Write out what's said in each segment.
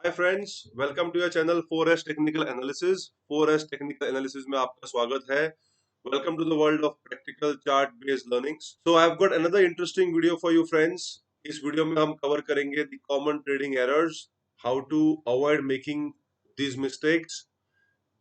Hi friends, welcome to your channel 4S technical analysis. 4S technical analysis में आपका स्वागत है। Welcome to the world of practical chart based learnings. So I have got another interesting video for you friends. इस video में हम cover करेंगे the common trading errors, how to avoid making these mistakes,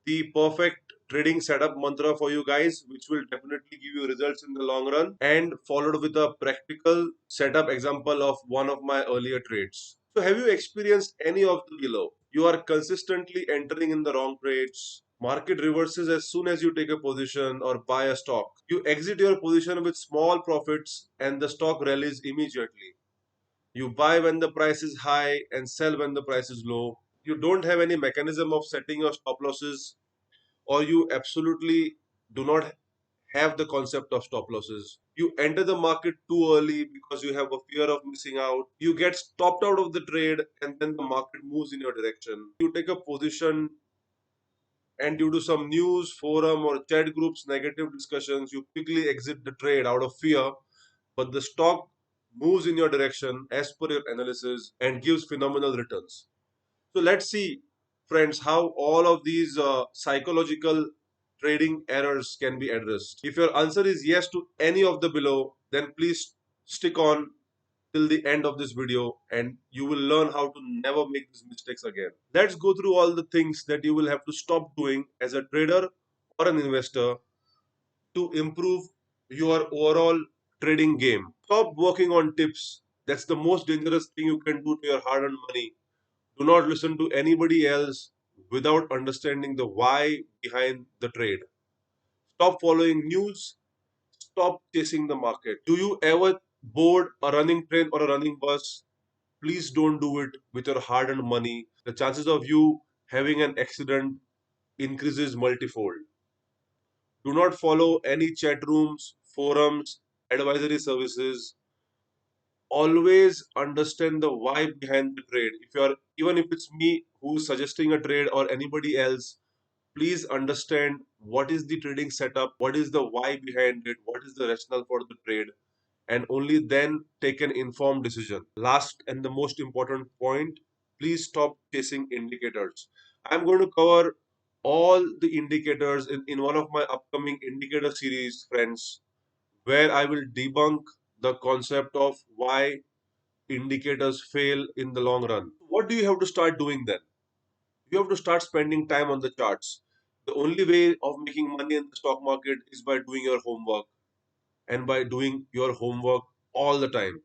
the perfect trading setup mantra for you guys, which will definitely give you results in the long run, and followed with a practical setup example of one of my earlier trades. So, have you experienced any of the below? You are consistently entering in the wrong trades. Market reverses as soon as you take a position or buy a stock. You exit your position with small profits and the stock rallies immediately. You buy when the price is high and sell when the price is low. You don't have any mechanism of setting your stop losses, or you absolutely do not have the concept of stop losses. You enter the market too early because you have a fear of missing out. You get stopped out of the trade and then the market moves in your direction. You take a position and due to some news, forum, or chat groups, negative discussions, you quickly exit the trade out of fear, but the stock moves in your direction as per your analysis and gives phenomenal returns. So let's see, friends, how all of these psychological trading errors can be addressed. If your answer is yes to any of the below, then please stick on till the end of this video and you will learn how to never make these mistakes again. Let's go through all the things that you will have to stop doing as a trader or an investor to improve your overall trading game. Stop working on tips. That's the most dangerous thing you can do to your hard earned money. Do not listen to anybody else without understanding the why behind the trade. Stop following news. Stop chasing the market. Do you ever board a running train or a running bus? Please don't do it with your hard earned money. The chances of you having an accident increases multifold. Do not follow any chat rooms, forums, advisory services. Always understand the why behind the trade. If you are, even if it's me who's suggesting a trade or anybody else, please understand what is the trading setup, what is the why behind it, what is the rationale for the trade, and only then take an informed decision. Last and the most important point, please stop chasing indicators. I'm going to cover all the indicators in one of my upcoming indicator series, friends, where I will debunk the concept of why indicators fail in the long run. What do you have to start doing then? You have to start spending time on the charts. The only way of making money in the stock market is by doing your homework and by doing your homework all the time.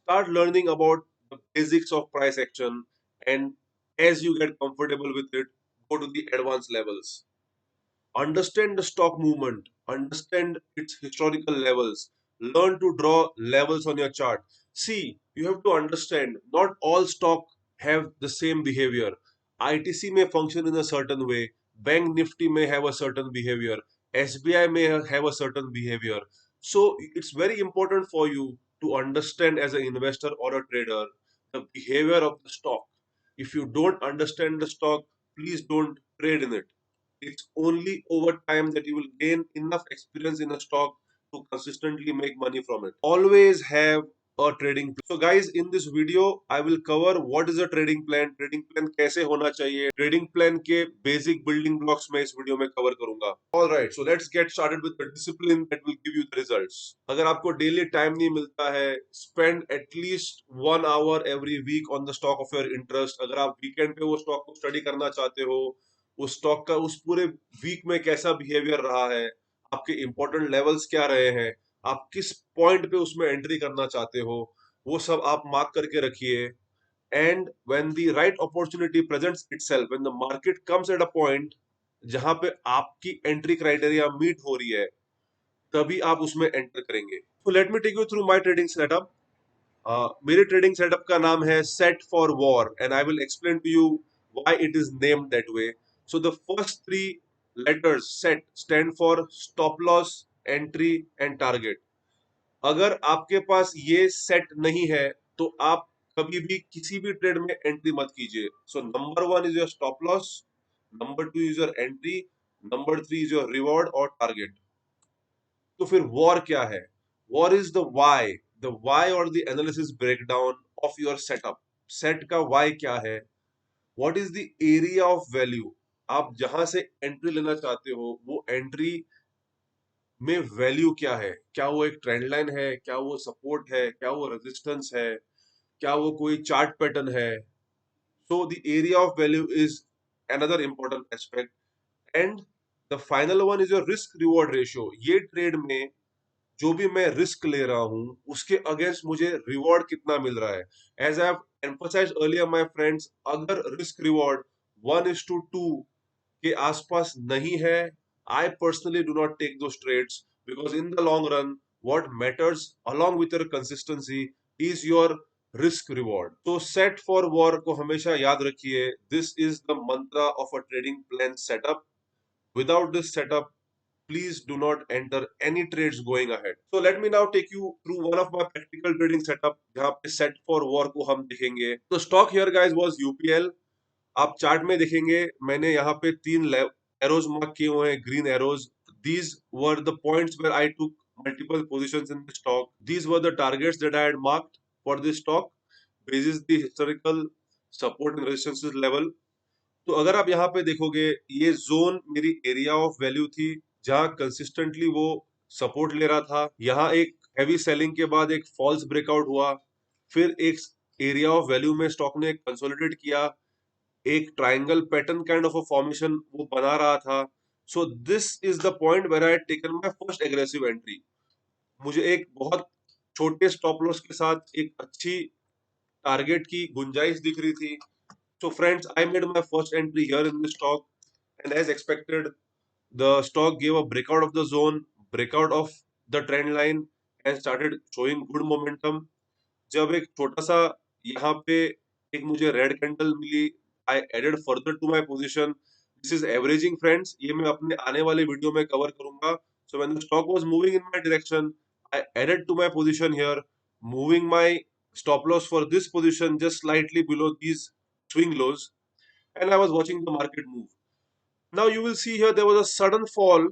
Start learning about the basics of price action, and as you get comfortable with it, go to the advanced levels. Understand the stock movement, understand its historical levels, learn to draw levels on your chart. See, you have to understand not all stock have the same behavior. ITC may function in a certain way, Bank Nifty may have a certain behavior, SBI may have a certain behavior. So it's very important for you to understand as an investor or a trader the behavior of the stock. If you don't understand the stock, please don't trade in it. It's only over time that you will gain enough experience in a stock to consistently make money from it. Always have a trading plan. So guys, in this video I will cover what is a trading plan कैसे होना चाहिए, trading plan के basic building blocks मैं इस video में cover करूंगा. All right, so let's get started with the discipline that will give you the results. अगर आपको daily time नहीं मिलता है, spend at least 1 hour every week on the stock of your interest. अगर आप weekend पे वो stock को study करना चाहते हो, उस स्टॉक का उस पूरे वीक में कैसा बिहेवियर रहा है, आपके इंपॉर्टेंट लेवल्स क्या रहे हैं, आप किस पॉइंट पे उसमें एंट्री करना चाहते हो, वो सब आप मार्क करके रखिए. And when the right opportunity presents itself, when the market comes at a point जहां पे आपकी एंट्री क्राइटेरिया मीट हो रही है, तभी आप उसमें एंटर करेंगे. So let me take you through my trading setup. मेरे ट्रेडिंग सेटअप का नाम है set for war and I will explain to you why it is named that way. So the first three letters set stand for stop loss, entry and target. अगर आपके पास ये set नहीं है तो आप कभी भी किसी भी ट्रेड में एंट्री मत कीजिए. So number one is your stop loss, number two is your entry, number three is your reward और टारगेट. तो फिर वॉर क्या है? वॉर इज द वाई और the analysis breakdown of your setup. Set का Y क्या है, what is the area of value, आप जहां से एंट्री लेना चाहते हो वो एंट्री में वैल्यू क्या है, क्या वो एक ट्रेंड लाइन है, क्या वो सपोर्ट है, क्या वो रेजिस्टेंस है, क्या वो कोई चार्ट पैटर्न है. So the area of value is another important aspect. And the final one is your risk reward ratio. ये ट्रेड में जो भी मैं रिस्क ले रहा हूं उसके अगेंस्ट मुझे रिवॉर्ड कितना मिल रहा है. As I have emphasized earlier my friends, अगर रिस्क रिवॉर्ड 1:2 के आसपास नहीं है, I personally do not take those trades, because in the long run what matters along with your consistency is your risk reward. तो set for war को हमेशा याद रखिए. This is the mantra of a trading plan setup. Without this setup, please do not enter any trades going ahead. So let me now take you through one of my practical trading setup जहाँ पे set for war को हम देखेंगे. तो stock here guys was UPL. आप chart में देखेंगे मैंने यहाँ पे 3 एरोज मार्क किए हुए हैं, green arrows. These were the points where I took multiple positions in the stock. These were the targets that I had marked for this stock basis the historical support and resistance level. तो अगर आप यहाँ पे देखोगे ये zone मेरी area of value थी जहां कंसिस्टेंटली वो सपोर्ट ले रहा था. यहाँ एक हैवी सेलिंग के बाद एक फॉल्स ब्रेकआउट हुआ, फिर एक एरिया ऑफ वैल्यू में स्टॉक ने कंसोलिडेट किया, एक triangle pattern kind of a formation वो बना रहा था. So this is the point where I taken my first aggressive entry. मुझे एक बहुत छोटे स्टॉप लॉस के साथ एक अच्छी टारगेट की गुंजाइश दिख रही थी. So friends, I made my first entry here in the stock, and as expected, the stock gave a breakout of the zone, breakout of the trend line, and started showing good momentum. जब एक छोटा सा यहाँ पे एक मुझे red candle मिली, I added further to my position. This is averaging friends, ये मैं अपने आने वाले वीडियो में कवर करूंगा. So when the stock was moving in my direction, I added to my position here, moving my stop loss for this position just slightly below these swing lows, and I was watching the market move. Now you will see here there was a sudden fall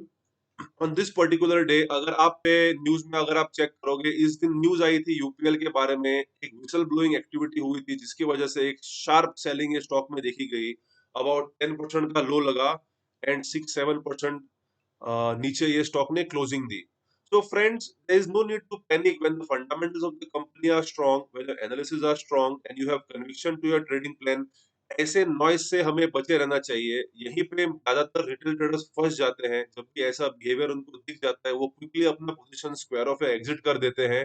on this particular day. अगर आप पे news में अगर आप check करोगे, इस दिन news आई थी यूपीएल के बारे में, एक विसल ब्लोइंग एक्टिविटी हुई थी जिसकी वजह से एक शार्प सेलिंग स्टॉक में देखी गई. अबाउट 10% का लो लगा एंड 6-7% नीचे ये स्टॉक ने closing the. So friends, there is no need to panic when the fundamentals of the company are strong, when your analysis are strong, and you have conviction to your trading plan. ऐसे noise से हमें बचे रहना चाहिए. यहीं पे ज्यादातर retail traders फंस जाते हैं. जब भी ऐसा बिहेवियर उनको दिख जाता है वो क्विकली अपना पोजीशन स्क्वायर ऑफ या एग्जिट कर देते हैं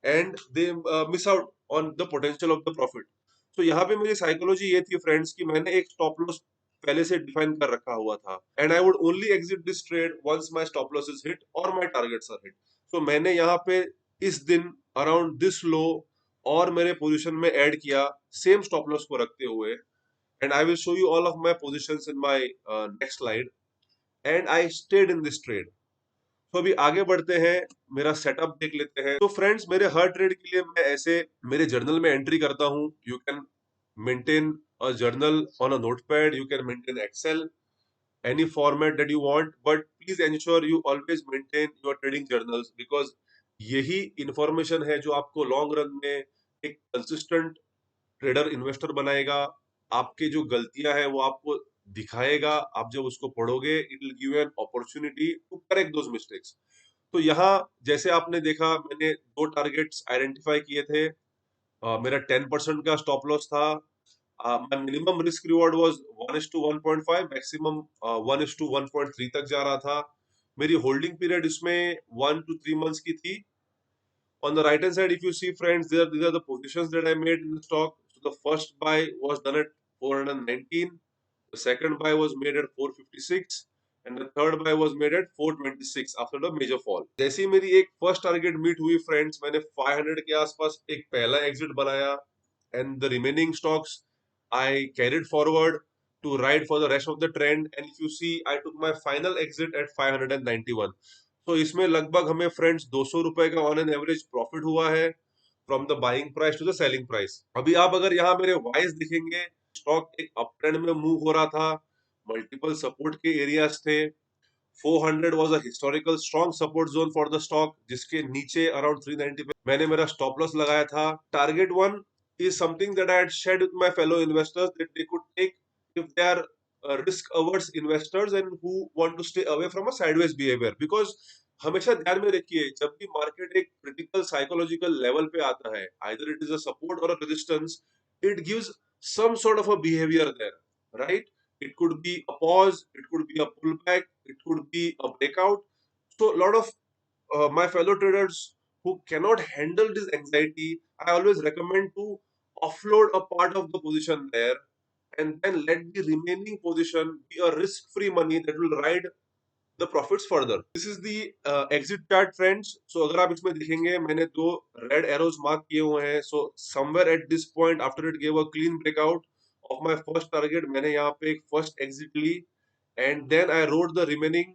and they miss out on the potential of the profit. तो यहाँ पे मेरी साइकोलॉजी ये थी फ्रेंड्स कि मैंने एक स्टॉप लॉस पहले से डिफाइन कर रखा हुआ था, and I would only exit this trade once my stop loss is hit or my targets are hit. सो मैंने यहाँ पे इस दिन अराउंड दिस लो और मेरे पोजीशन में ऐड किया सेम स्टॉप लॉस को रखते हुए, and I will show you all of my positions in my next slide. And I stayed in this trade. तो अभी आगे बढ़ते हैं, मेरा सेटअप देख लेते हैं. तो फ्रेंड्स, मेरे हर ट्रेड के लिए मैं ऐसे मेरे जर्नल में एंट्री करता हूं. You can maintain a journal on a notepad, you can maintain Excel, any format that you want, but please ensure you always maintain your trading journals, because यही इंफॉर्मेशन है जो आपको लॉन्ग रन में एक consistent trader investor बनाएगा. आपके जो गलतियां हैं वो आपको दिखाएगा. आप जब उसको पढ़ोगे it will give you an opportunity to correct those mistakes. तो यहाँ जैसे आपने देखा मैंने 2 टारगेट्स आइडेंटिफाई किए थे. मेरा 10% का स्टॉप लॉस था. my minimum risk reward was 1:1.5, maximum 1:1.3 तक जा रहा था. मेरी होल्डिंग पीरियड इसमें 1 to 3 months की थी. On the right hand side, if you see friends, these are the positions that I made in the stock. So the first buy was done at 419, the second buy was made at 456, and the third buy was made at 426 after the major fall. जैसे ही मेरी एक first target meet हुई friends, मैंने 500 के आसपास एक पहला exit बनाया, and the remaining stocks I carried forward to ride for the rest of the trend. And if you see, I took my final exit at 591. तो इसमें लगभग हमें फ्रेंड्स 200 रुपए का ऑन एन एवरेज प्रॉफिट हुआ है from the buying price to the selling price. अभी आप अगर यहाँ मेरे वाइज दिखेंगे, स्टॉक एक अप ट्रेंड में मूव हो रहा था. मल्टीपल सपोर्ट के एरियाज थे. 400 was a historical strong support zone for the stock, जिसके नीचे अराउंड 390 पे मैंने मेरा स्टॉप लॉस लगाया था. Target one is something that I had shared with my fellow investors that they could take if they are risk averse investors and who want to stay away from a sideways behavior. Because हमेशा ध्यान में रखिए, जब भी market एक critical psychological level पे आता है, either it is a support or a resistance, it gives some sort of a behavior there, right? It could be a pause, it could be a pullback, it could be a breakout. So a lot of my fellow traders who cannot handle this anxiety, I always recommend to offload a part of the position there and then let the remaining position be a risk-free money that will ride the profits further. This is the exit chart, friends. So अगर आप इसमें देखेंगे, मैंने दो red arrows mark किए हुए हैं. So somewhere at this point, after it gave a clean breakout of my first target, मैंने यहाँ पे एक first exit Lee, and then I rode the remaining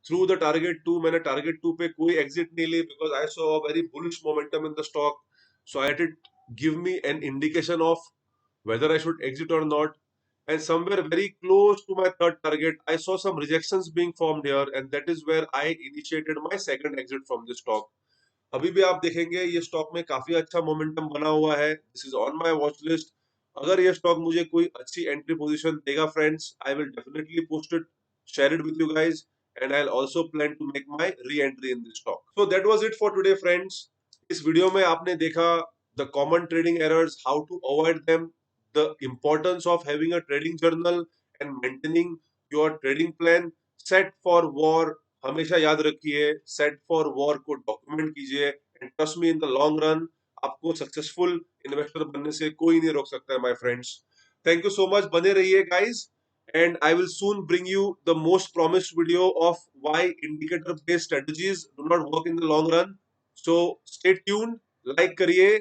through the target 2. मैंने target 2 पे कोई exit नहीं ली because I saw a very bullish momentum in the stock. So I had it give me an indication of whether I should exit or not. And somewhere very close to my third target, I saw some rejections being formed here, and that is where I initiated my second exit from this stock. अभी भी आप देखेंगे ये stock में काफी अच्छा momentum बना हुआ है. This is on my watch list. अगर ये स्टॉक मुझे कोई अच्छी एंट्री पोजीशन देगा friends, I will definitely post it, share it with you guys, and I will also plan to make my reentry in this stock. So that was it for today friends. इस video में आपने देखा the common trading errors, how to avoid them, the importance of having a trading journal and maintaining your trading plan. Set for war हमेशा याद रखिए, set for war को document कीजिए, and trust me in the long run आपको successful investor बनने से कोई नहीं रोक सकता है my friends. Thank you so much, बने रहिए guys, and I will soon bring you the most promised video of why indicator based strategies do not work in the long run. So stay tuned, like करिए,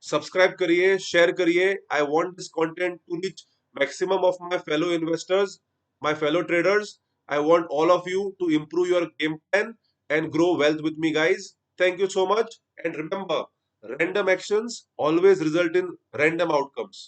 subscribe करिए, share करिए. I want this content to reach maximum of my fellow investors, my fellow traders. I want all of you to improve your game plan and grow wealth with me, guys. Thank you so much. And remember, random actions always result in random outcomes.